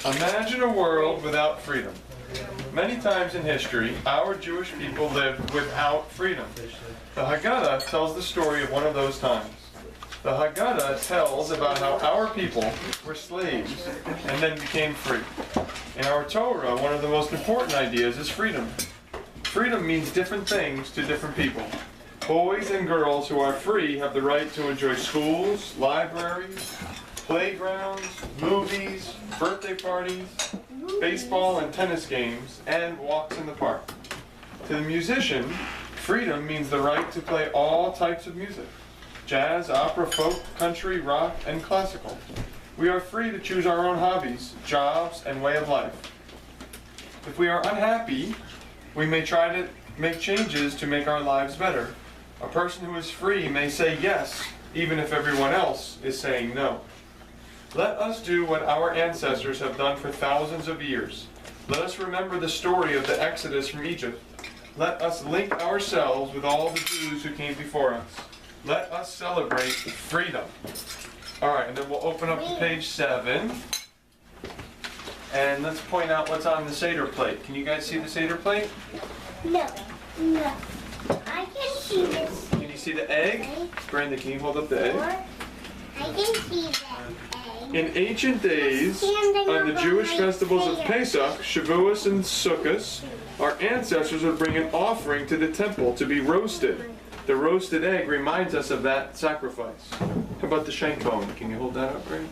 Imagine a world without freedom. Many times in history, our Jewish people lived without freedom. The Haggadah tells the story of one of those times. The Haggadah tells about how our people were slaves and then became free. In our Torah, one of the most important ideas is freedom. Freedom means different things to different people. Boys and girls who are free have the right to enjoy schools, libraries, playgrounds, movies, birthday parties, baseball and tennis games, and walks in the park. To the musician, freedom means the right to play all types of music: jazz, opera, folk, country, rock, and classical. We are free to choose our own hobbies, jobs, and way of life. If we are unhappy, we may try to make changes to make our lives better. A person who is free may say yes, even if everyone else is saying no. Let us do what our ancestors have done for thousands of years. Let us remember the story of the Exodus from Egypt. Let us link ourselves with all the Jews who came before us. Let us celebrate freedom. All right, and then we'll open up to page 7. And let's point out what's on the Seder plate. Can you guys see the Seder plate? No. I can see this. Can you see the egg? Brandon, can you hold up the egg? I can see that egg. In ancient days, on the Jewish festivals of Pesach, Shavuos, and Sukkot, our ancestors would bring an offering to the temple to be roasted. The roasted egg reminds us of that sacrifice. How about the shank bone? Can you hold that up, Brandon?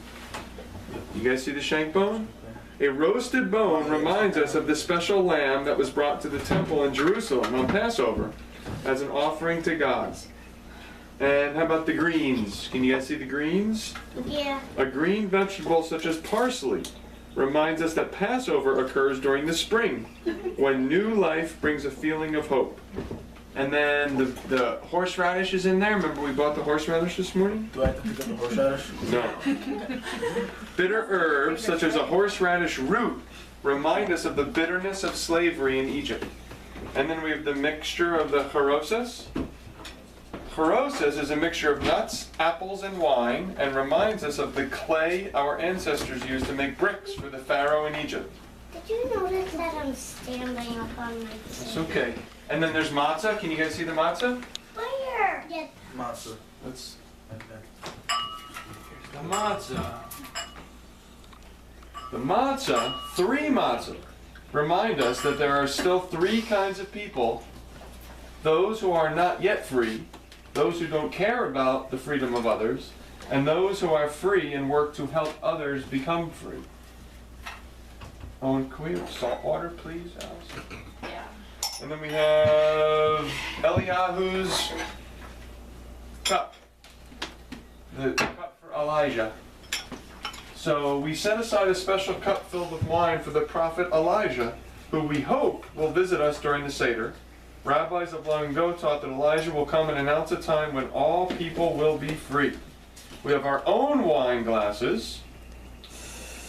You guys see the shank bone? A roasted bone reminds us of the special lamb that was brought to the temple in Jerusalem on Passover as an offering to God. And how about the greens? Can you guys see the greens? Yeah. A green vegetable such as parsley reminds us that Passover occurs during the spring, when new life brings a feeling of hope. And then the horseradish is in there. Remember we bought the horseradish this morning? Do I have to pick up the horseradish? No. Bitter herbs such as a horseradish root remind us of the bitterness of slavery in Egypt. And then we have the mixture of the charosas. Charosas is a mixture of nuts, apples, and wine, and reminds us of the clay our ancestors used to make bricks for the Pharaoh in Egypt. Did you notice that I'm standing up on my chair? It's okay. And then there's matzah. Can you guys see the matzah? Where? Yes. Matzah. That's Like that. the matzah. The matzah, 3 matzah, remind us that there are still 3 kinds of people: those who are not yet free, those who don't care about the freedom of others, and those who are free and work to help others become free. Oh, and can we have salt water, please, Alice? Yeah. And then we have Eliyahu's cup, the cup for Elijah. So we set aside a special cup filled with wine for the prophet Elijah, who we hope will visit us during the Seder. Rabbis of long ago taught that Elijah will come and announce a time when all people will be free. We have our own wine glasses.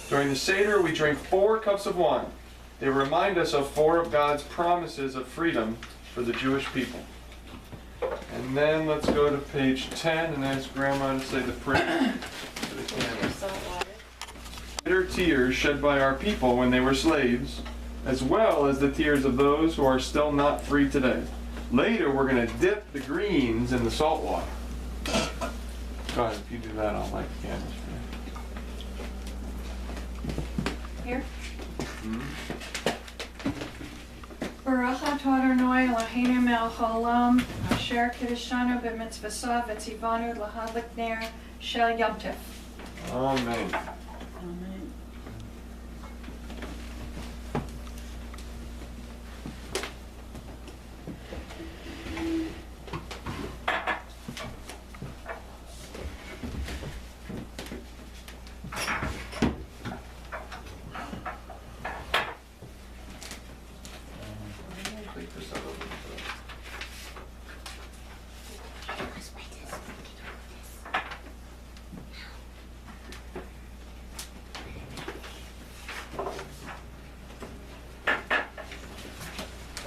During the Seder, we drink 4 cups of wine. They remind us of 4 of God's promises of freedom for the Jewish people. And then let's go to page 10 and ask Grandma to say the prayer for the candle. Bitter tears shed by our people when they were slaves, as well as the tears of those who are still not free today. Later, we're going to dip the greens in the salt water. Go ahead, if you do that, I'll light the candles for you. Here. Baruch atah Adonai Eloheinu melech haolam asher kiddushanu b'mitzvosav v'tzivanu l'hadlik ner shel Yom Tov. Amen. Amen.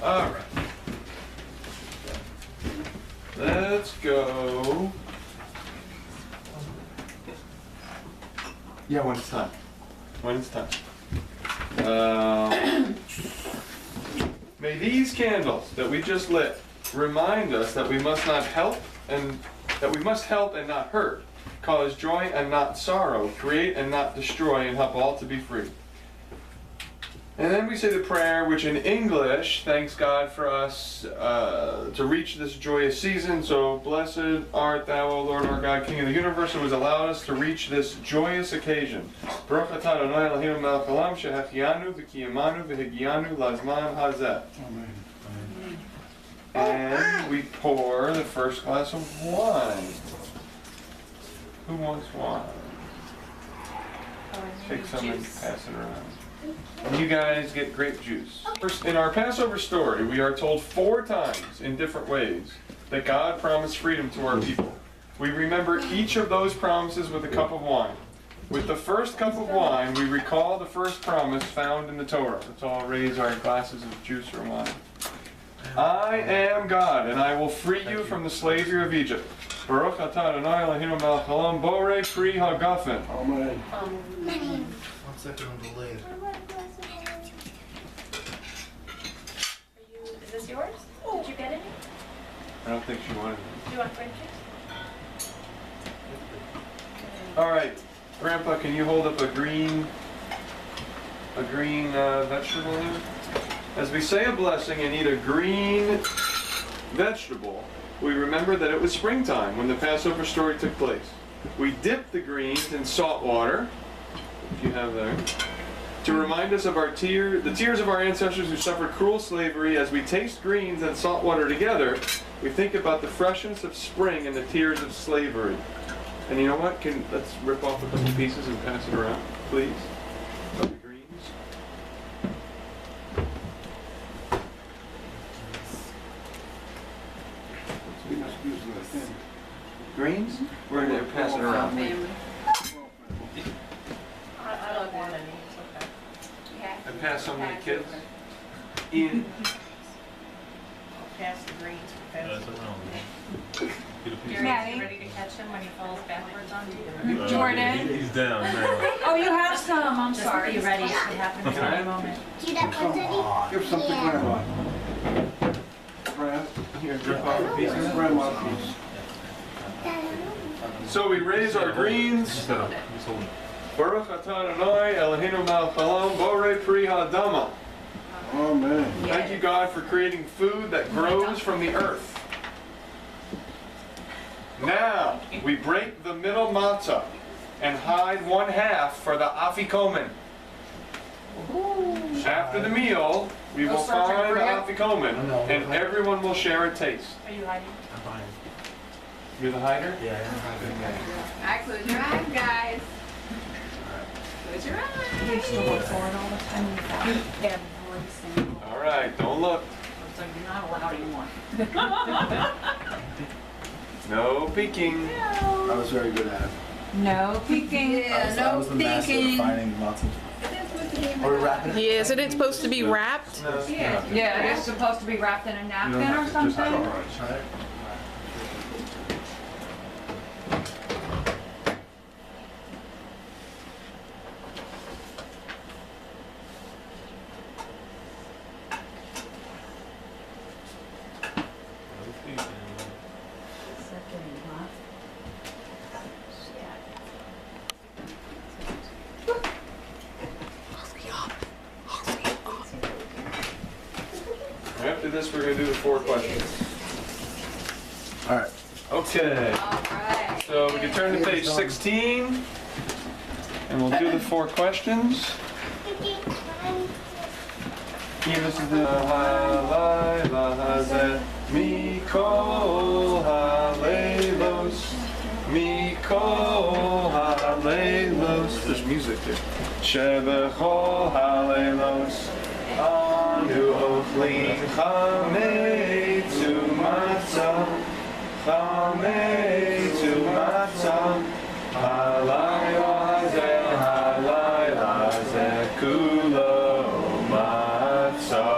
All right. Let's go. Yeah, when it's time. when it's time. May these candles that we just lit remind us that we must help and not hurt, cause joy and not sorrow, create and not destroy, and help all to be free. And then we say the prayer, which in English thanks God for us to reach this joyous season. So blessed art thou, O Lord our God, King of the universe, who has allowed us to reach this joyous occasion. Baruch atah Adonai Eloheinu melech haolam shehachianu v'kiyamanu v'higianu lazman hazeh. And we pour the first glass of wine. Who wants wine? Take some and pass it around. And you guys get grape juice. First, in our Passover story, we are told 4 times in different ways that God promised freedom to our people. We remember each of those promises with a cup of wine. With the first cup of wine, we recall the first promise found in the Torah. Let's all raise our glasses of juice or wine. I am God, and I will free you from the slavery of Egypt. Baruch atah Adonai Eloheinu melech haolam borei pri hagafen. Amen. 1 second on delayed. Is this yours? Did you get any? I don't think she wanted it. Do you want grape juice? All right, Grandpa, can you hold up a green vegetable there? As we say a blessing and eat a green vegetable, we remember that it was springtime when the Passover story took place. We dipped the greens in salt water, if you have there, to remind us of the tears of our ancestors who suffered cruel slavery. As we taste greens and salt water together, we think about the freshness of spring and the tears of slavery. And you know what? Let's rip off a couple pieces and pass it around, please. Of the greens. Greens? We're going to pass it around. I don't want any. It's okay. And pass some to the kids. Ian. Pass the greens for Passover. Maddie. You ready to catch him when he falls backwards on you? Jordan. He's down now. Oh, you have some. I'm Just sorry. be ready. It can happen at any moment. Do you that one, Daddy? Give some to Yeah. Grandma. Here, rip off a piece of that. Grandma, please. So we raise our greens. Baruch atah Adonai Eloheinu melech haolam borei pri ha'adama. Amen. Thank you, God, for creating food that grows from the earth. Now, we break the middle matzah and hide 1/2 for the afikomen. After the meal, we will find the afikomen, and everyone will share a taste. Are you hiding? I'm fine. You're the hider? Yeah, I'm Alright, close your eyes, guys. Close your eyes. You used to look forward all the time. Every single. All right, don't look. So you're not allowed anymore. No peeking. I was very good at it. No peeking. Yeah, I no was the master of thinking. finding lots of. Are we wrapping it? Yeah, isn't it supposed to be wrapped? No. Yeah, it's supposed to be wrapped in a napkin or Just something. try it. After this, we're going to do the 4 questions. All right. Okay. Alright. So we can turn to page 16, and we'll do the 4 questions. Here, this is the Halayla Hazeh Mikol Halelos Mikol Halelos. There's music here. Shebechol Halelos Anu Ochli Chametzu Matzah Chametzu Matzah Halayla Hazeh Halayla Hazeh Kulo Matzah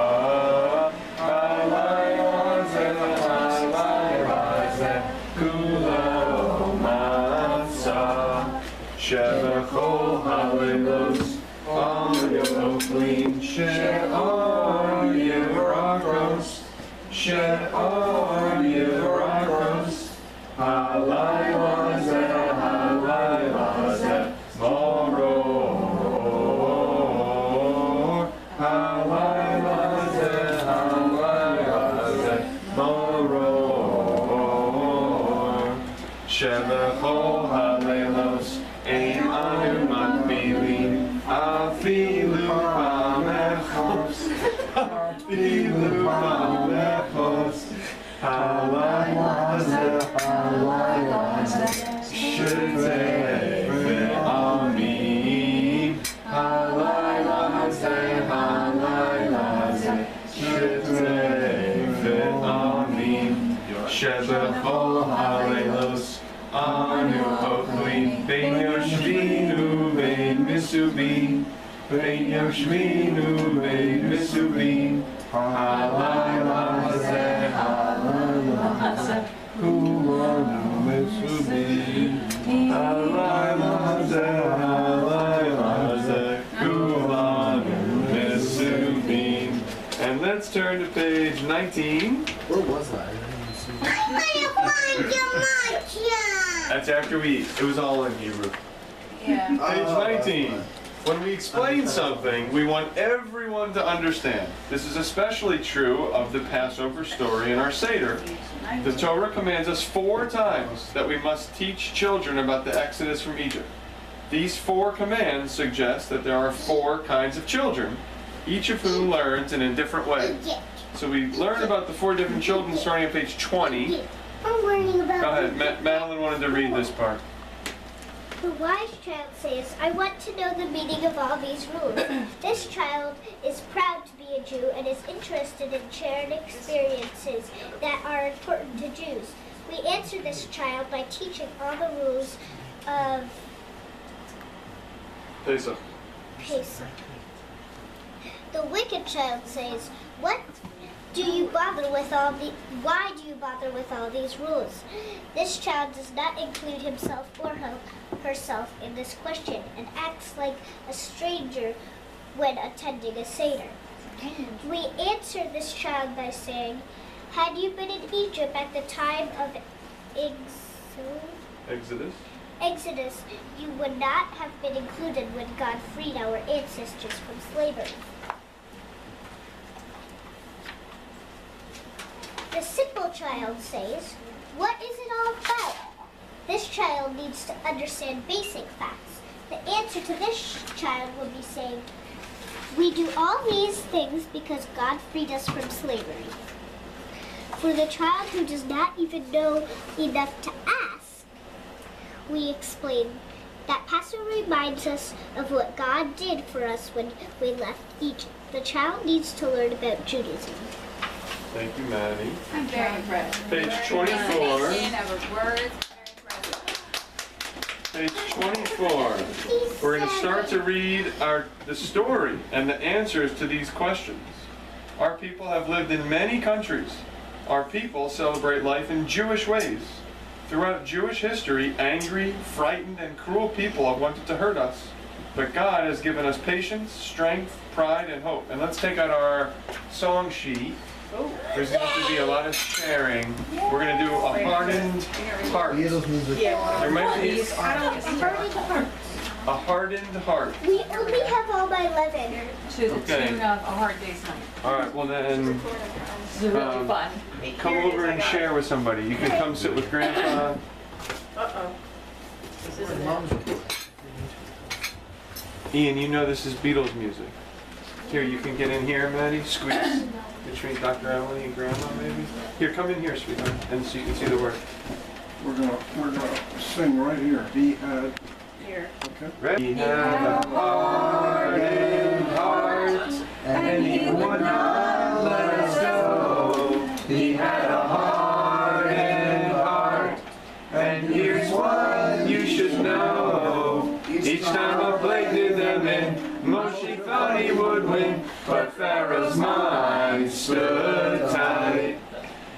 Halayla Hazeh Halayla Hazeh Kulo Matzah Shebechol Halelos Hopefully, She'or Yerakos, She'or Yerakos, Halayla Zeh, Moror, Halayla Zeh, Moror, Shebechol Halelos, Ein Anu Matbilin, Afilu Pamechos, Afilu Pamechos, Halayla Zeh, Shetei Ve'amin, Halayla Zeh, Shetei Ve'amin, Shebechol Halelos, Anu Hoklim, Bein Yoshvinu, Bein Misubin, Bein Yoshvinu, Bein Misubin, Halayla Zeh, Kulanu Misubin, Halayla Zeh, Kulanu Misubin. And let's turn to page 19. Where was I? That's after it was all in Hebrew. Yeah. Page 19. When we explain something, we want everyone to understand. This is especially true of the Passover story in our Seder. The Torah commands us 4 times that we must teach children about the Exodus from Egypt. These 4 commands suggest that there are 4 kinds of children, each of whom learns in a different way. So we learn about the 4 different children starting on page 20. I'm worrying about. Go ahead, Madeline wanted to read this part. The wise child says, I want to know the meaning of all these rules. This child is proud to be a Jew and is interested in sharing experiences that are important to Jews. We answer this child by teaching all the rules of Pesach. Pesach. The wicked child says, why do you bother with all these rules? This child does not include himself or herself in this question and acts like a stranger when attending a Seder. We answer this child by saying, had you been in Egypt at the time of Exodus, you would not have been included when God freed our ancestors from slavery. The simple child says, what is it all about? This child needs to understand basic facts. The answer to this child will be saying, we do all these things because God freed us from slavery. For the child who does not even know enough to ask, we explain that Passover reminds us of what God did for us when we left Egypt. The child needs to learn about Judaism. Thank you, Maddie. I'm very impressed. Page 24. Explanation of her words. Very impressive. Page 24. We're going to start to read the story and the answers to these questions. Our people have lived in many countries. Our people celebrate life in Jewish ways. Throughout Jewish history, angry, frightened, and cruel people have wanted to hurt us. But God has given us patience, strength, pride, and hope. And let's take out our song sheet. There's going to have to be a lot of sharing. We're going to do a hardened heart. Beatles music. There might be A hardened heart. a hardened heart. We only have all my 11. To the Okay. tune of A Hard Day's Night. All right, well then, This is really fun. come over and share with somebody. You can come sit with Grandpa. Ian, you know this is Beatles music. Here, you can get in here, Maddie. Squeeze between Dr. Emily and Grandma, maybe. Here, come in here, sweetheart, and so you can see the word. We're gonna sing right here. He had. Here. Okay. Ready? He had a hardened heart, and he would not let us go. He had a hardened heart, and here's what you should know. Each time a plague did them in, Moshe thought he would win, but Pharaoh's mind stood tight.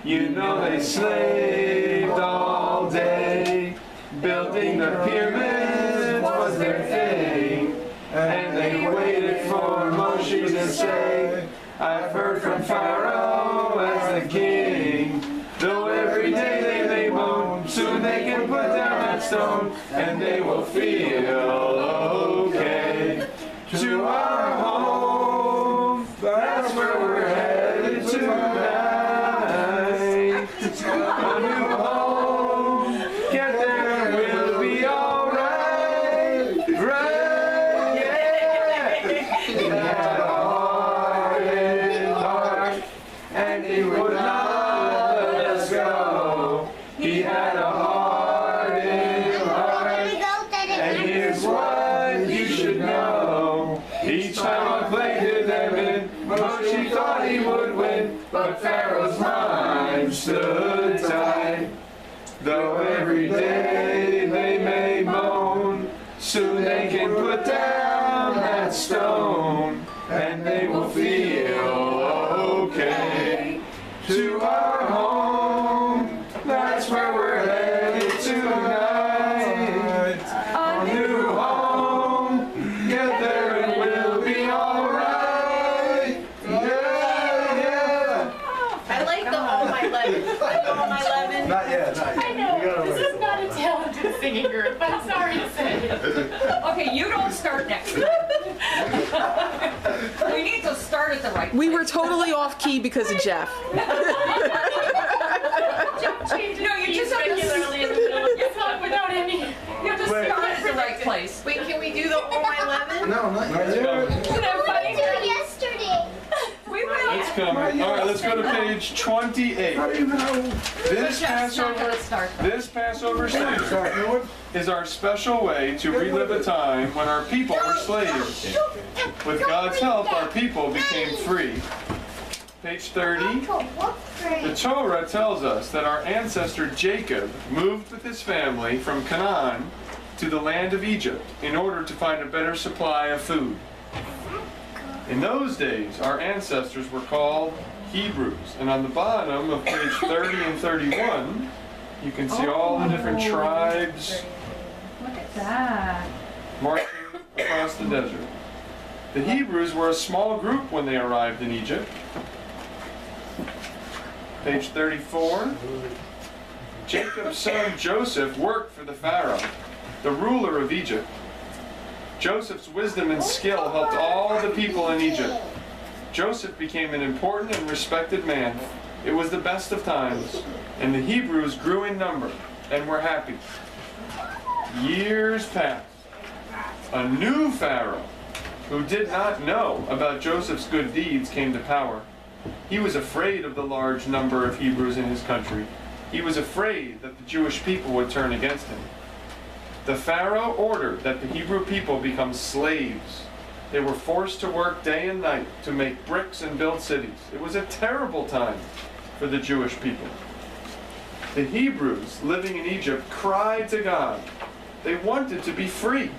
You know they slaved all day, building the pyramids was their thing, and they waited for Moshe praise and say, I've heard from Pharaoh as the king. Though every day they may moan, soon they can put down that stone, and they will feel okay. To our home, that's where we're headed tonight. A new home, get there and we'll be alright. Right, yeah. He had a hardened heart, and he would not let us go. He had a hardened heart, and here's what you should know. Each time I played with them in, Moshe thought he would win, but Pharaoh's mind stood tight. Though every day they may moan, soon they can put down that stone, and they will feel okay. To our home, that's where we're headed tonight. A new home, get there and we'll be alright. Yeah. I like the All My Lemon. All My Lemon. Not yet. I know, this is not a talented singing group, I'm sorry to say. Okay, you don't start next time. We need to start at the right We place. were totally off key because of Jeff. No, you just regularly in the middle of your song without any. You have to start at the right place. Wait, can we do the All My Lemon? No, not yet. Isn't that funny? Yesterday. We will. It's coming. All right, let's go to page 28. Not even know. This Jeff's not gonna Passover, start. this Passover Seder Sorry, you know what? is our special way to relive a time when our people were slaves. With God's help, our people became free. Page 30. The Torah tells us that our ancestor Jacob moved with his family from Canaan to the land of Egypt in order to find a better supply of food. In those days, our ancestors were called Hebrews, and on the bottom of page 30 and 31, you can see all the different tribes Look at that. marching across the desert. The Hebrews were a small group when they arrived in Egypt. Page 34. Jacob's son Joseph worked for the Pharaoh, the ruler of Egypt. Joseph's wisdom and skill helped all the people in Egypt. Joseph became an important and respected man. It was the best of times, and the Hebrews grew in number and were happy. Years passed. A new Pharaoh, who did not know about Joseph's good deeds, came to power. He was afraid of the large number of Hebrews in his country. He was afraid that the Jewish people would turn against him. The Pharaoh ordered that the Hebrew people become slaves. They were forced to work day and night to make bricks and build cities. It was a terrible time for the Jewish people. The Hebrews living in Egypt cried to God. They wanted to be free.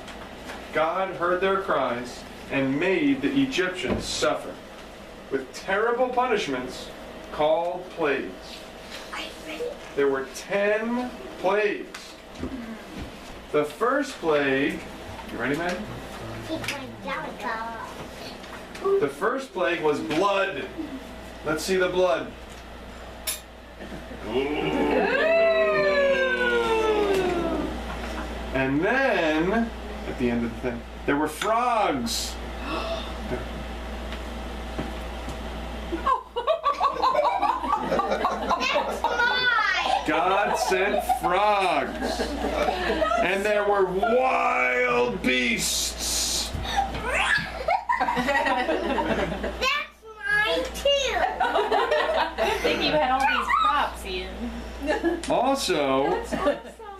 God heard their cries and made the Egyptians suffer with terrible punishments called plagues. There were 10 plagues. The first plague, you ready, man? The first plague was blood. Let's see the blood. And then, at the end of the thing, there were frogs. God sent frogs. And there were wild beasts. That's mine too. I think you had all these props, Ian. Also,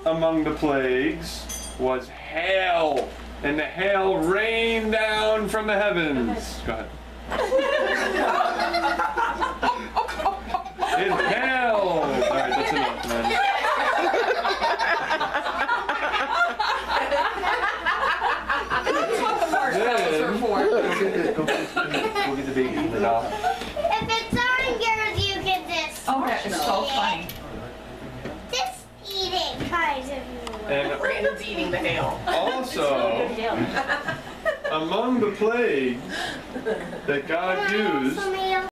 among the plagues was hail. And the hail rained down from the heavens. Go ahead. It hailed. All right, that's enough, man. That's what the marshmallows are for. We'll get the baby in the doll. If it's on yours, you get this. Oh, that is so funny. This eating kind of. And Brandon's eating the hail. also, among the plagues that God used